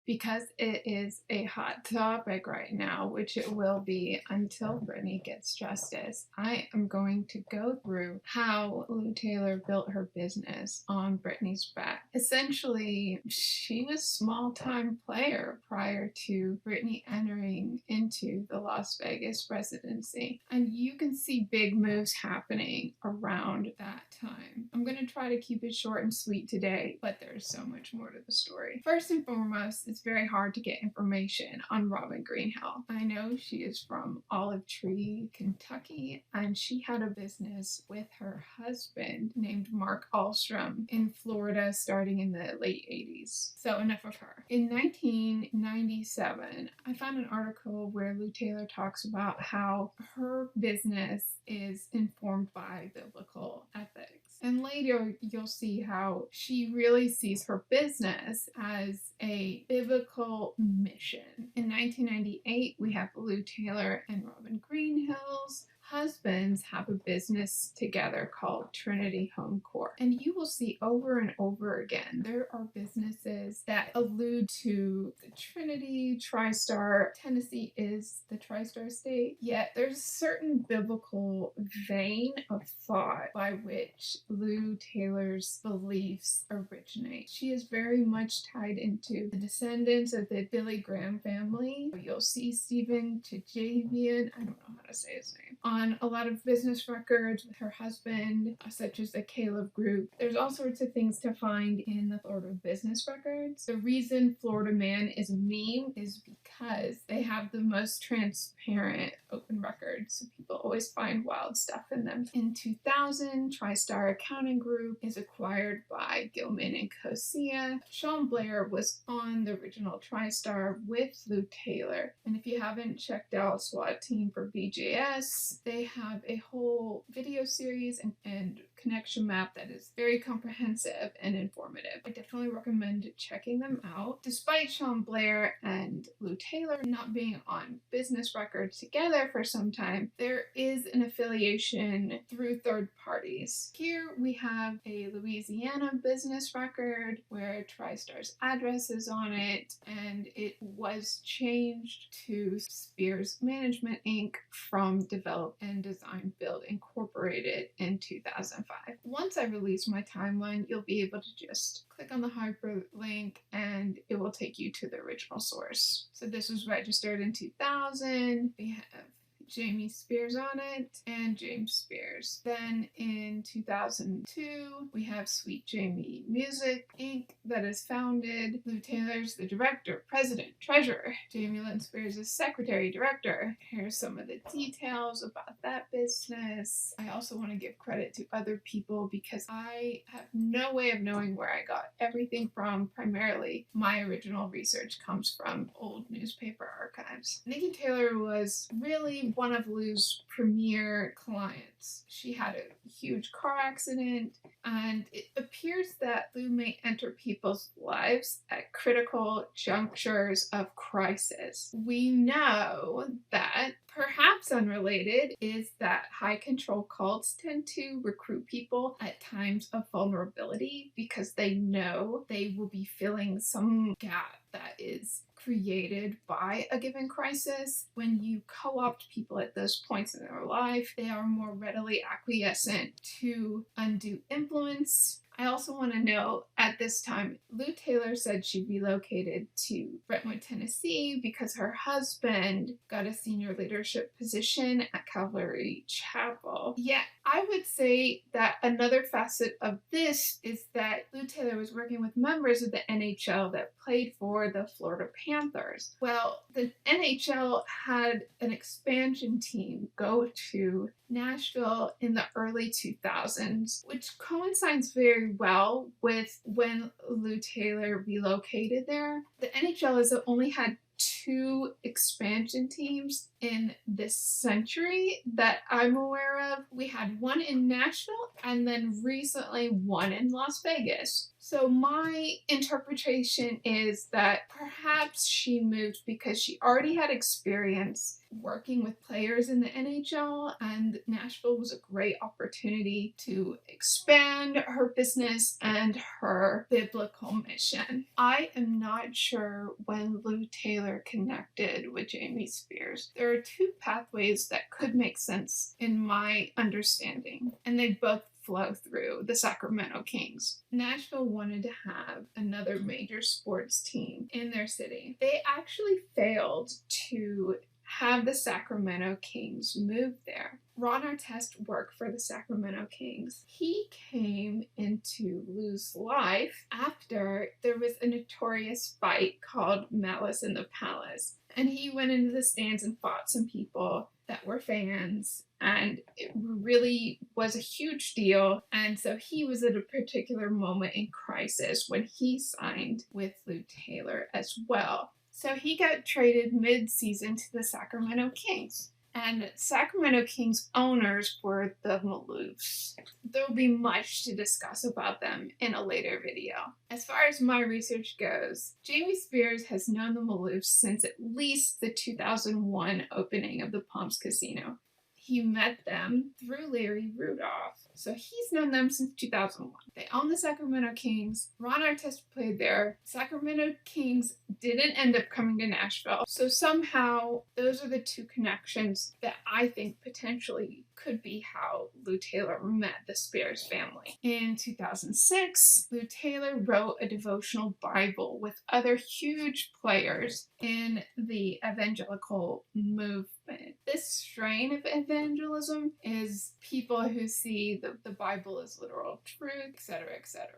because it is a hot topic right now, which it will be until Britney gets justice. I am going to go through how Lou Taylor built her business on Britney's back. Essentially, she was a small-time player prior to Britney entering into the Las Vegas residency. And you can see big moves happening around that time. I'm going to try to keep it short and sweet today, but there's so much more to the story. First and foremost, it's very hard to get information on Robin Greenhill. I know she is from Olive Tree, Kentucky, and she had a business with her husband named Mark Alstrom in Florida starting in the late 80s. So enough of her. In 1997, I found an article where Lou Taylor talks about how her business is informed by biblical ethics. And later, you'll see how she really sees her business as a biblical mission. In 1998, we have Lou Taylor and Robin Greenhill's husbands have a business together called Trinity Home Court. And you will see over and over again, there are businesses that allude to the Trinity, TriStar. Tennessee is the TriStar state, yet there's a certain biblical vein of thought by which Lou Taylor's beliefs originate. She is very much tied into the descendants of the Billy Graham family. You'll see Stephen Tjavian, I don't know how to say his name, on a lot of business records with her husband, such as the Caleb Group. There's all sorts of things to find in the Florida business records. The reason Florida Man is a meme is because they have the most transparent open records, so people always find wild stuff in them. In 2000, TriStar Accounting Group is acquired by Gilman and Cosea. Sean Blair was on the original TriStar with Lou Taylor, and if you haven't checked out SWAT Team for BJS, they have a whole video series and connection map that is very comprehensive and informative. I definitely recommend checking them out. Despite Sean Blair and Lou Taylor not being on business records together for some time, there is an affiliation through third parties. Here we have a Louisiana business record where TriStar's address is on it, and it was changed to Spears Management Inc. from Develop and Design Build Incorporated in 2005. Once I release my timeline, you'll be able to just click on the hyperlink and it will take you to the original source. So this was registered in 2000. We have Jamie Spears on it and James Spears. Then in 2002, we have Sweet Jamie Music Inc. that is founded. Lou Taylor's the director, president, treasurer. Jamie Lynn Spears is secretary, director. Here's some of the details about that business. I also want to give credit to other people because I have no way of knowing where I got everything from. Primarily, my original research comes from old newspaper archives. Nikki Taylor was really one of Lou's premier clients. She had a huge car accident, and it appears that Lou may enter people's lives at critical junctures of crisis. We know that, perhaps unrelated, is that high control cults tend to recruit people at times of vulnerability because they know they will be filling some gap that is created by a given crisis. When you co-opt people at those points in their life, they are more readily acquiescent to undue influence. I also want to note at this time, Lou Taylor said she relocated to Brentwood, Tennessee because her husband got a senior leadership position at Calvary Chapel. Yet, I would say that another facet of this is that Lou Taylor was working with members of the NHL that played for the Florida Panthers. Well, the NHL had an expansion team go to Nashville in the early 2000s, which coincides very well with when Lou Taylor relocated there. The NHL has only had 2 expansion teams in this century that I'm aware of. We had one in Nashville and then recently one in Las Vegas. So my interpretation is that perhaps she moved because she already had experience working with players in the NHL, and Nashville was a great opportunity to expand her business and her biblical mission. I am not sure when Lou Taylor connected with Jamie Spears. There are two pathways that could make sense in my understanding, and they both flow through the Sacramento Kings. Nashville wanted to have another major sports team in their city. They actually failed to have the Sacramento Kings move there. Ron Artest worked for the Sacramento Kings. He came into Lou's life after there was a notorious fight called Malice in the Palace. And he went into the stands and fought some people that were fans, and it really was a huge deal. And so he was at a particular moment in crisis when he signed with Lou Taylor as well. So he got traded mid-season to the Sacramento Kings. And Sacramento Kings owners were the Maloofs. There will be much to discuss about them in a later video. As far as my research goes, Jamie Spears has known the Maloofs since at least the 2001 opening of the Palms Casino. He met them through Larry Rudolph. So he's known them since 2001. They own the Sacramento Kings. Ron Artest played there. Sacramento Kings didn't end up coming to Nashville. So somehow those are the two connections that I think potentially could be how Lou Taylor met the Spears family. In 2006, Lou Taylor wrote a devotional Bible with other huge players in the evangelical movement. This strain of evangelism is people who see the Bible as literal truth, etc., etc.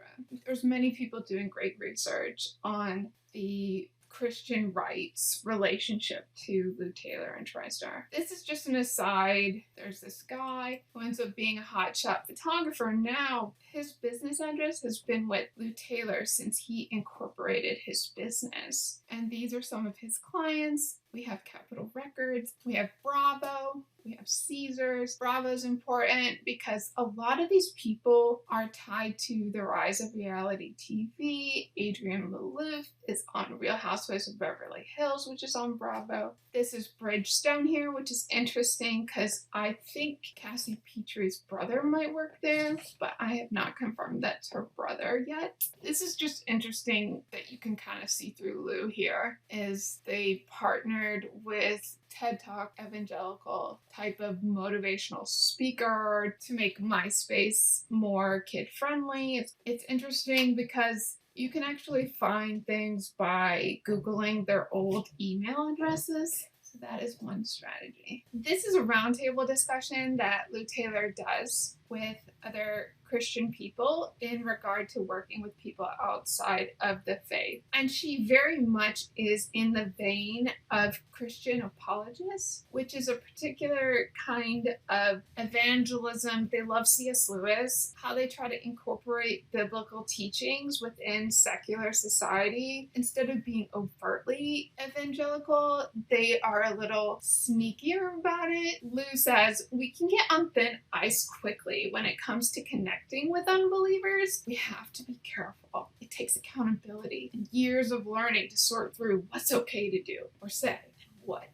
There's many people doing great research on the Christian rights relationship to Lou Taylor and TriStar. This is just an aside. There's this guy who ends up being a hotshot photographer. Now his business address has been with Lou Taylor since he incorporated his business. And these are some of his clients. We have Capitol Records, we have Bravo, we have Caesars. Bravo's important because a lot of these people are tied to the rise of reality TV. Adrienne Maloof is on Real Housewives of Beverly Hills, which is on Bravo. This is Bridgestone here, which is interesting because I think Cassie Petrie's brother might work there, but I have not confirmed that's her brother yet. This is just interesting that you can kind of see through Lou here, is they partnered with TED Talk evangelical type of motivational speaker to make MySpace more kid friendly. It's interesting because you can actually find things by Googling their old email addresses. So that is one strategy. This is a roundtable discussion that Lou Taylor does with other Christian people in regard to working with people outside of the faith. And she very much is in the vein of Christian apologists, which is a particular kind of evangelism. They love C.S. Lewis, how they try to incorporate biblical teachings within secular society. Instead of being overtly evangelical, they are a little sneakier about it. Lou says, we can get on thin ice quickly when it comes to connecting with unbelievers. We have to be careful. It takes accountability and years of learning to sort through what's okay to do or say and what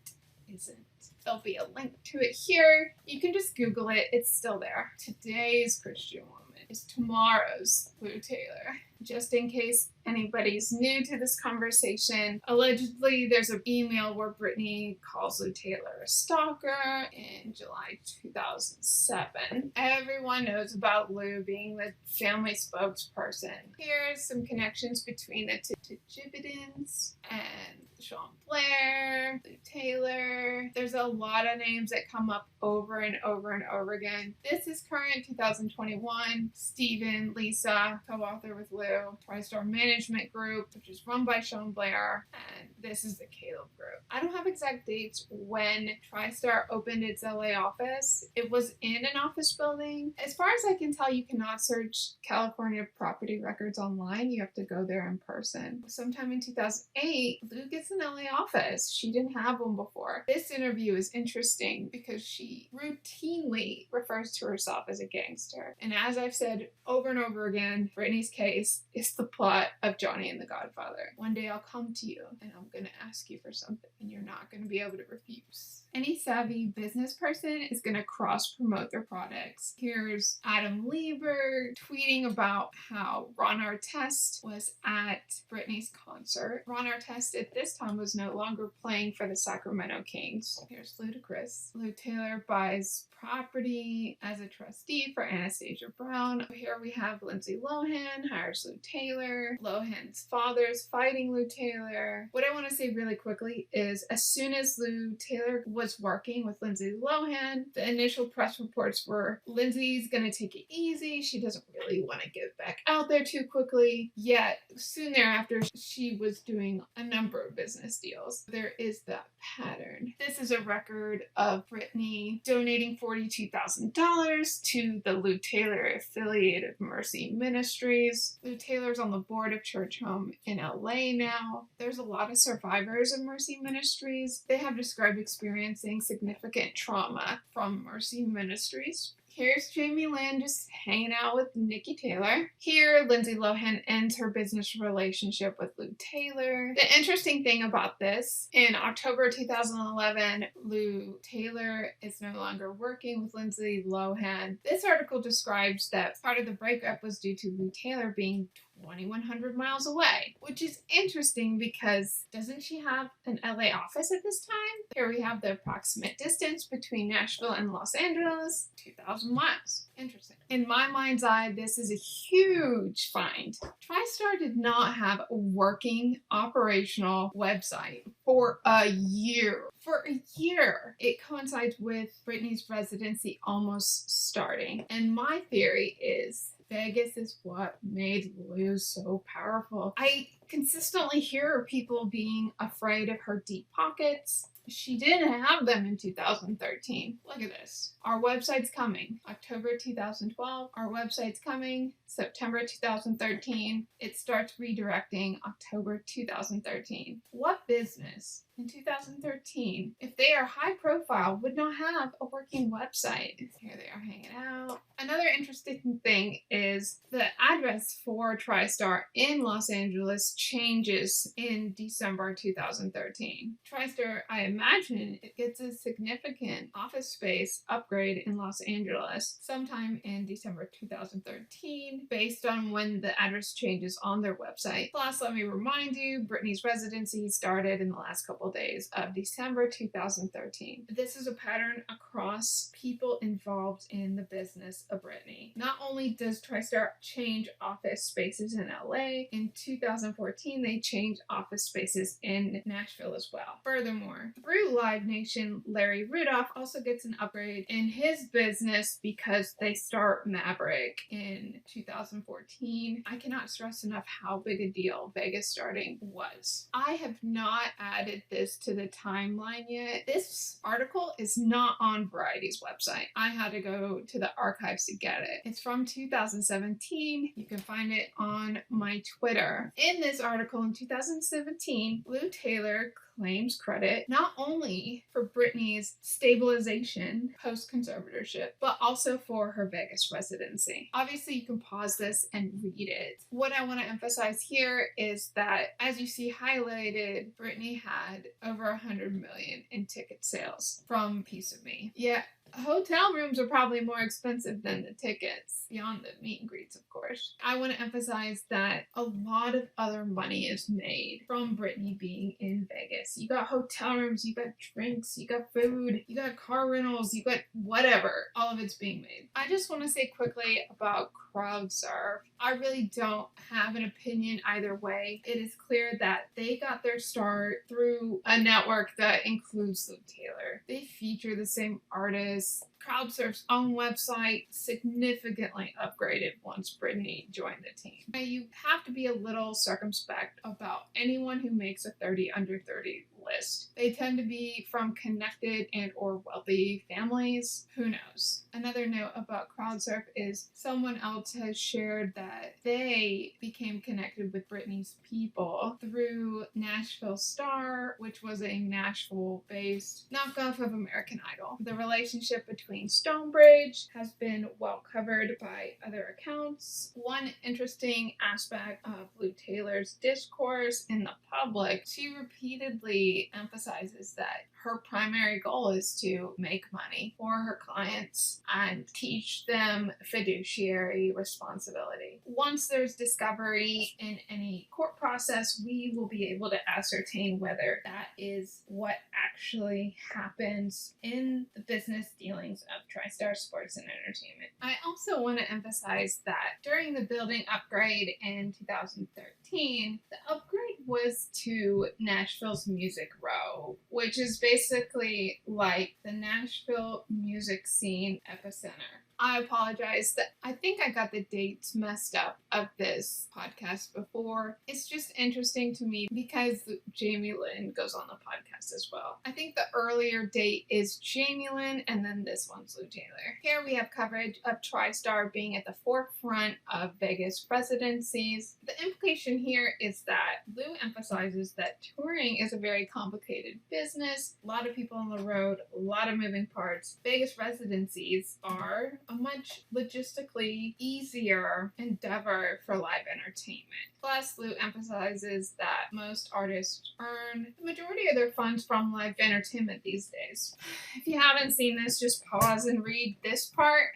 isn't. There'll be a link to it here. You can just Google it. It's still there. Today's Christian woman is tomorrow's Lou Taylor. Just in case anybody's new to this conversation, allegedly there's an email where Britney calls Lou Taylor a stalker in July 2007. Everyone knows about Lou being the family spokesperson. Here's some connections between the Tijibidins and Sean Blair, Lou Taylor. There's a lot of names that come up over and over and over again. This is current 2021. Stephen, Lisa, co-author with Lou. TriStar Management Group, which is run by Sean Blair, and this is the Caleb Group. I don't have exact dates when TriStar opened its LA office. It was in an office building. As far as I can tell, you cannot search California property records online. You have to go there in person. Sometime in 2008, Lou gets an LA office. She didn't have one before. This interview is interesting because she routinely refers to herself as a gangster. And as I've said over and over again, Britney's case is the plot of Johnny and the Godfather. One day I'll come to you and I'm going to ask you for something and you're not going to be able to refuse. Any savvy business person is going to cross-promote their products. Here's Adam Lieber tweeting about how Ron Artest was at Britney's concert. Ron Artest at this time was no longer playing for the Sacramento Kings. Here's Ludacris. Lou Taylor buys property as a trustee for Anastasia Brown. Here we have Lindsay Lohan hires Lou Taylor. Lohan's father's fighting Lou Taylor. What I want to say really quickly is as soon as Lou Taylor was working with Lindsay Lohan, the initial press reports were Lindsay's gonna take it easy. She doesn't really want to get back out there too quickly. Yet soon thereafter, she was doing a number of business deals. There is that pattern. This is a record of Britney donating $42,000 to the Lou Taylor affiliated Mercy Ministries. Lou Taylor's on the board of Church Home in LA now. There's a lot of survivors of Mercy Ministries. They have described experiencing significant trauma from Mercy Ministries. Here's Jamie Lynn just hanging out with Nikki Taylor. Here, Lindsay Lohan ends her business relationship with Lou Taylor. The interesting thing about this, in October 2011, Lou Taylor is no longer working with Lindsay Lohan. This article describes that part of the breakup was due to Lou Taylor being 2,100 miles away, which is interesting because doesn't she have an LA office at this time? Here we have the approximate distance between Nashville and Los Angeles, 2,000 miles. Interesting. In my mind's eye, this is a huge find. TriStar did not have a working, operational website for a year. For a year. It coincides with Britney's residency almost starting. And my theory is Vegas is what made Lou so powerful. I consistently hear people being afraid of her deep pockets. She didn't have them in 2013. Look at this. Our website's coming. October 2012. Our website's coming. September 2013. It starts redirecting October 2013. What business in 2013, if they are high profile, would not have a working website? Here they are hanging out. Another interesting thing is the address for TriStar in Los Angeles changes in December 2013. TriStar, I imagine, it gets a significant office space upgrade in Los Angeles sometime in December 2013 based on when the address changes on their website. Plus, let me remind you, Britney's residency started in the last couple days of December 2013. This is a pattern across people involved in the business of Britney. Not only does TriStar change office spaces in LA, in 2014 they changed office spaces in Nashville as well. Furthermore, through Live Nation, Larry Rudolph also gets an upgrade in his business because they start Maverick in 2014. I cannot stress enough how big a deal Vegas starting was. I have not added this to the timeline yet. This article is not on Variety's website. I had to go to the archives to get it. It's from 2017. You can find it on my Twitter. In this article in 2017, Lou Taylor claims credit not only for Britney's stabilization post-conservatorship, but also for her Vegas residency. Obviously, you can pause this and read it. What I want to emphasize here is that, as you see highlighted, Britney had over 100 million in ticket sales from Piece of Me. Yeah, hotel rooms are probably more expensive than the tickets, beyond the meet and greets, of course. I want to emphasize that a lot of other money is made from Britney being in Vegas. You got hotel rooms, you got drinks, you got food, you got car rentals, you got whatever. All of it's being made. I just want to say quickly about CrowdSurf. I really don't have an opinion either way. It is clear that they got their start through a network that includes Lou Taylor. They feature the same artists. CrowdSurf's own website significantly upgraded once Britney joined the team. Now, you have to be a little circumspect about anyone who makes a 30 under 30 list. They tend to be from connected and or wealthy families. Who knows? Another note about CrowdSurf is someone else has shared that they became connected with Britney's people through Nashville Star Star, which was a Nashville-based knockoff of American Idol. The relationship between Stonebridge has been well covered by other accounts. One interesting aspect of Lou Taylor's discourse in the public, she repeatedly emphasizes that her primary goal is to make money for her clients and teach them fiduciary responsibility. Once there's discovery in any court process, we will be able to ascertain whether that is what actually happens in the business dealings of TriStar Sports and Entertainment. I also want to emphasize that during the building upgrade in 2013, the upgrade was to Nashville's Music Row, which is basically like the Nashville music scene epicenter. I apologize that I think I got the dates messed up of this podcast before. It's just interesting to me because Jamie Lynn goes on the podcast as well. I think the earlier date is Jamie Lynn and then this one's Lou Taylor. Here we have coverage of TriStar being at the forefront of Vegas residencies. The implication here is that Lou emphasizes that touring is a very complicated business. A lot of people on the road, a lot of moving parts. Vegas residencies are a much logistically easier endeavor for live entertainment. Plus, Lou emphasizes that most artists earn the majority of their funds from live entertainment these days. If you haven't seen this, just pause and read this part,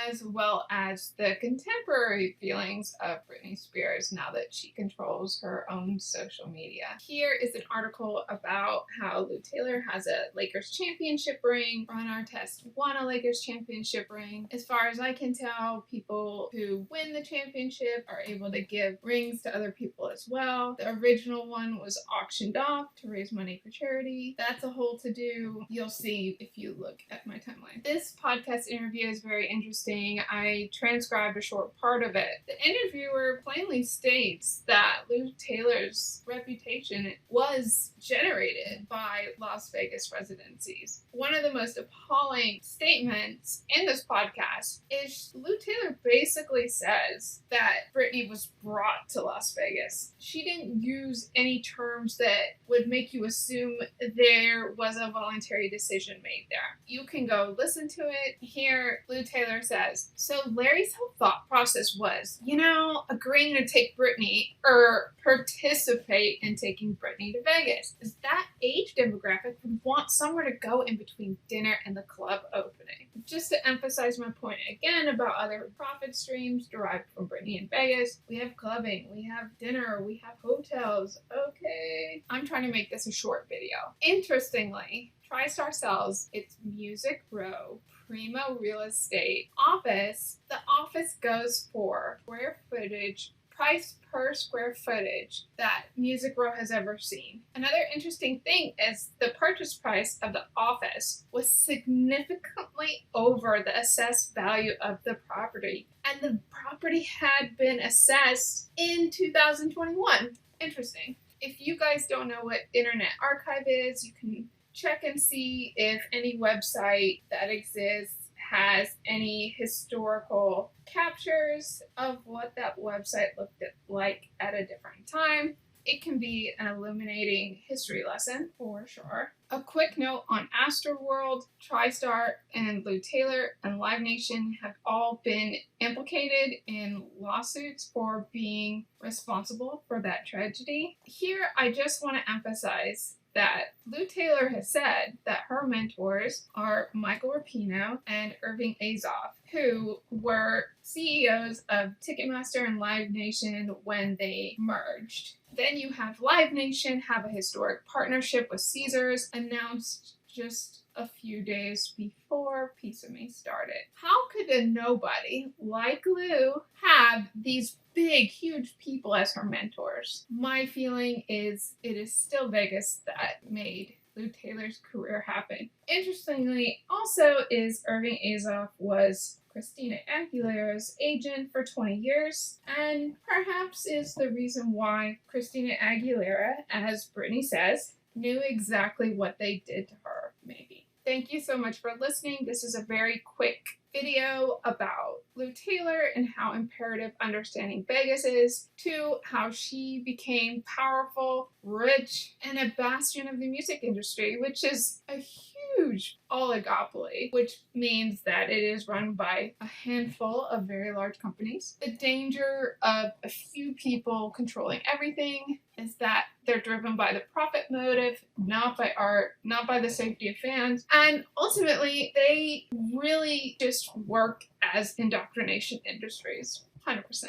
as well as the contemporary feelings of Britney Spears now that she controls her own social media. Here is an article about how Lou Taylor has a Lakers championship ring. Ron Artest won a Lakers championship ring. As far as I can tell, people who win the championship are able to give rings to other people as well. The original one was auctioned off to raise money for charity. That's a whole to-do. You'll see if you look at my timeline. This podcast interview is very interesting. I transcribed a short part of it. The interviewer plainly states that Lou Taylor's reputation was generated by Las Vegas residencies. One of the most appalling statements in this podcast is Lou Taylor basically says that Britney was brought to Las Vegas. She didn't use any terms that would make you assume there was a voluntary decision made there. You can go listen to it. Here, Lou Taylor says, so Larry's whole thought process was, agreeing to take Britney or participate in taking Britney to Vegas. Is that age demographic would want somewhere to go in between dinner and the club opening. Just to emphasize my point again about other profit streams derived from Britney in Vegas, we have clubbing, we have dinner, we have hotels. Okay. I'm trying to make this a short video. Interestingly, TriStar sells its Music Row primo real estate office. The office goes for square footage, price per square footage that Music Row has ever seen. Another interesting thing is the purchase price of the office was significantly over the assessed value of the property, and the property had been assessed in 2021. Interesting. If you guys don't know what Internet Archive is, you can check and see if any website that exists has any historical captures of what that website looked like at a different time. It can be an illuminating history lesson for sure. A quick note on Astroworld, TriStar and Lou Taylor and Live Nation have all been implicated in lawsuits for being responsible for that tragedy. Here, I just want to emphasize that Lou Taylor has said that her mentors are Michael Rapino and Irving Azoff, who were CEOs of Ticketmaster and Live Nation when they merged. Then you have Live Nation have a historic partnership with Caesars announced just a few days before Piece of Me started. How could a nobody like Lou have these big, huge people as her mentors? My feeling is it is still Vegas that made Lou Taylor's career happen. Interestingly, also is Irving Azoff was Christina Aguilera's agent for 20 years, and perhaps is the reason why Christina Aguilera, as Britney says, knew exactly what they did to her, maybe. Thank you so much for listening. This is a very quick video about Lou Taylor and how imperative understanding Vegas is, to how she became powerful, rich, and a bastion of the music industry, which is a huge oligopoly, which means that it is run by a handful of very large companies. The danger of a few people controlling everything is that they're driven by the profit motive, not by art, not by the safety of fans, and ultimately they really just work as indoctrination industries. 100%.